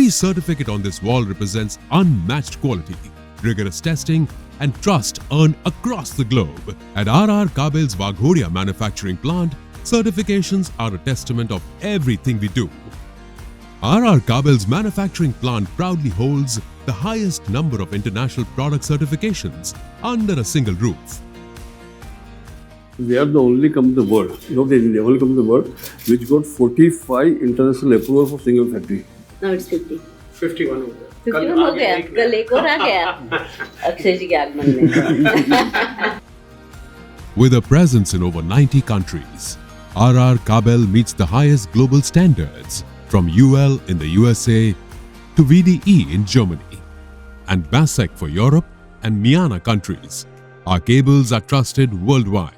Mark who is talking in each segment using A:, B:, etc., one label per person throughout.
A: Every certificate on this wall represents unmatched quality, rigorous testing, and trust earned across the globe. At RR Kabel's Waghodia manufacturing plant, certifications are a testament of everything we do. RR Kabel's manufacturing plant proudly holds the highest number of international product certifications under a single roof.
B: We are the only company in the world, not the only company in the world, which got 45 international approvals for single factory.
C: Now it's 50.
D: 51 हो गया
C: 51 हो गया, कल एक और आ गया अक्षय जी के आगमन में.
A: With a presence in over 90 countries, RR Kabel meets the highest global standards, from UL in the USA to VDE in Germany and BASEC for Europe and MIANA countries. Our cables are trusted worldwide.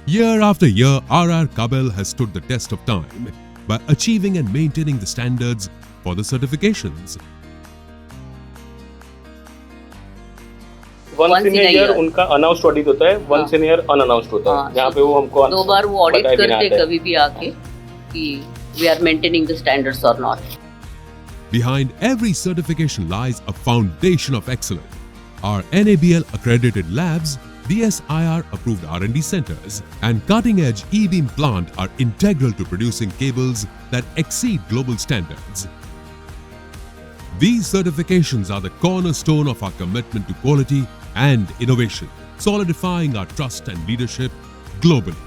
A: Year after year, RR Kabel has stood the test of time by achieving and maintaining the standards for the certifications.
D: once in a year उनका announced audit होता है, once in a year unannounced होता है, जहाँ पे वो हमको
C: 2 बार वो ऑडिट करते कभी भी आके कि we are maintaining the standards or not.
A: Behind every certification lies a foundation of excellence. Our NABL accredited labs, DSIR approved R&D centers, and cutting-edge E-beam plant are integral to producing cables that exceed global standards. These certifications are the cornerstone of our commitment to quality and innovation, solidifying our trust and leadership globally.